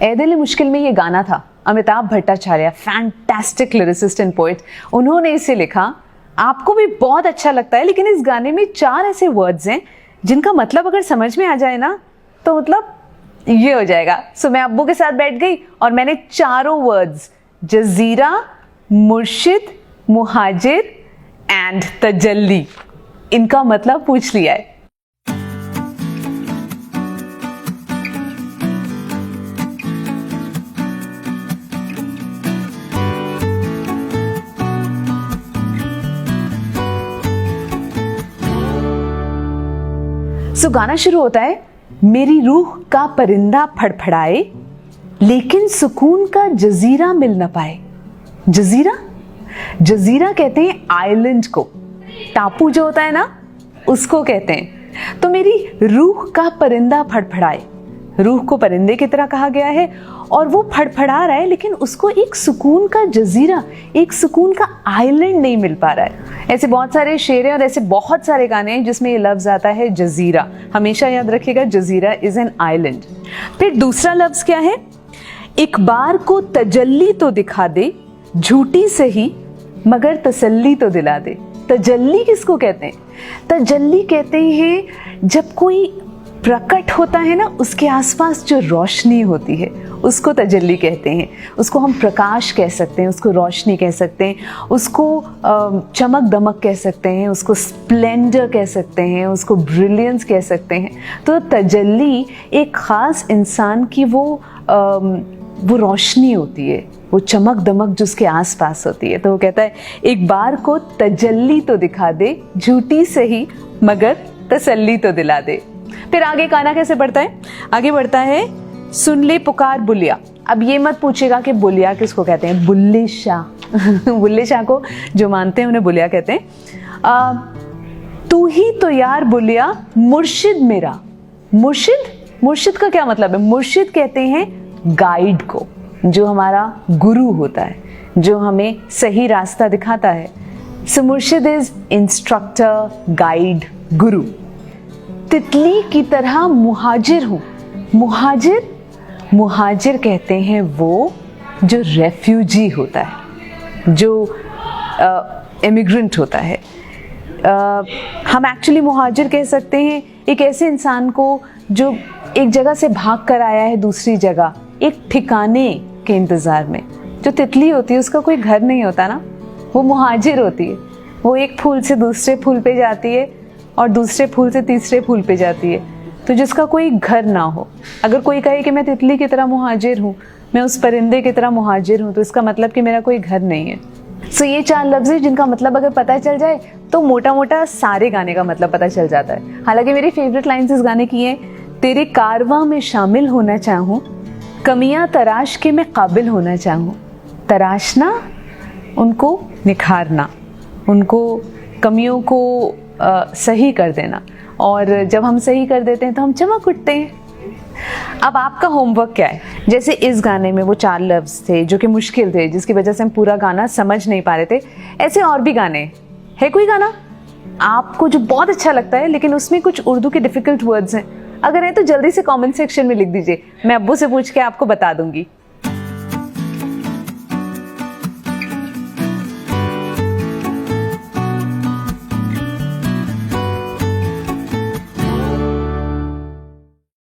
ए दिल मुश्किल में ये गाना था। Amitabh Bhattacharya, fantastic lyricist and poet, उन्होंने इसे लिखा। आपको भी बहुत अच्छा लगता है, लेकिन इस गाने में 4 ऐसे वर्ड्स हैं जिनका मतलब अगर समझ में आ जाए ना तो मतलब ये हो जाएगा। सो मैं अब्बू के साथ बैठ गई और मैंने चारों वर्ड्स जजीरा, मुर्शिद, मुहाजिर एंड तजल्ली, इनका मतलब पूछ लिया है। सो गाना शुरू होता है, मेरी रूह का परिंदा फड़फड़ाए लेकिन सुकून का जजीरा मिल न पाए। जजीरा, जजीरा कहते हैं आइलैंड को, टापू जो होता है ना उसको कहते हैं। तो मेरी रूह का परिंदा फड़फड़ाए, रूह को परिंदे की तरह कहा गया है और वो फड़फड़ा रहा है लेकिन उसको एक सुकून का जजीरा, एक सुकून का आइलैंड नहीं मिल पा रहा है। ऐसे बहुत सारे शेर हैं और ऐसे बहुत सारे गाने हैं जिसमें ये लफ्ज आता है जजीरा। हमेशा याद रखिएगा, जजीरा इज एन आइलैंड। फिर दूसरा लफ्ज क्या है, एक बार को तजल्ली तो दिखा दे, झूठी सही मगर तसल्ली तो दिला दे। तजल्ली किसको कहते हैं? तजल्ली कहते हैं जब कोई प्रकट होता है ना, उसके आसपास जो रोशनी होती है उसको तजल्ली कहते हैं। उसको हम प्रकाश कह सकते हैं, उसको रोशनी कह सकते हैं, उसको चमक दमक कह सकते हैं, उसको स्प्लेंडर कह सकते हैं, उसको ब्रिलियंस कह सकते हैं। तो तजल्ली एक ख़ास इंसान की वो रोशनी होती है, वो चमक दमक जो उसके आसपास होती है। तो वो कहता है एक बार को तजल्ली तो दिखा दे, झूठी सही मगर तसल्ली तो दिला दे। फिर आगे गाना कैसे बढ़ता है? आगे बढ़ता है, सुन ले पुकार बुलिया। अब ये मत पूछेगा कि बुलिया किसको कहते हैं, बुल्ले शाह बुल्ले शाह को जो मानते हैं उन्हें बुलिया कहते हैं। तू ही तो यार बुलिया मुर्शिद मेरा। मुर्शिद, मुर्शिद का क्या मतलब है? मुर्शिद कहते हैं गाइड को, जो हमारा गुरु होता है, जो हमें सही रास्ता दिखाता है। सो मुर्शिद इज इंस्ट्रक्टर, गाइड, गुरु। तितली की तरह मुहाजिर हूं। मुहाजिर, मुहाजिर कहते हैं वो जो रेफ्यूजी होता है, जो इमिग्रेंट होता है। हम एक्चुअली मुहाजिर कह सकते हैं एक ऐसे इंसान को जो एक जगह से भाग कर आया है दूसरी जगह, एक ठिकाने के इंतज़ार में। जो तितली होती है उसका कोई घर नहीं होता ना, वो मुहाजिर होती है। वो एक फूल से दूसरे फूल पे जाती है और दूसरे फूल से तीसरे फूल पे जाती है। तो जिसका कोई घर ना हो, अगर कोई कहे कि मैं तितली की तरह मुहाजिर हूँ, मैं उस परिंदे की तरह मुहाजिर हूँ, तो इसका मतलब कि मेरा कोई घर नहीं है। सो ये 4 लफ्ज़ हैं जिनका मतलब अगर पता चल जाए तो मोटा मोटा सारे गाने का मतलब पता चल जाता है। हालांकि मेरी फेवरेट लाइन्स इस गाने की हैं, तेरे कारवां में शामिल होना चाहूँ, कमियाँ तराश के मैं काबिल होना चाहूँ। तराशना, उनको निखारना, उनको कमियों को सही कर देना, और जब हम सही कर देते हैं तो हम चमक उठते हैं। अब आपका होमवर्क क्या है? जैसे इस गाने में वो 4 लफ्ज़ थे जो कि मुश्किल थे, जिसकी वजह से हम पूरा गाना समझ नहीं पा रहे थे, ऐसे और भी गाने है। कोई गाना आपको जो बहुत अच्छा लगता है लेकिन उसमें कुछ उर्दू के डिफ़िकल्ट वर्ड्स हैं, अगर है तो जल्दी से कमेंट सेक्शन में लिख दीजिए, मैं अब्बू से पूछ के आपको बता दूंगी।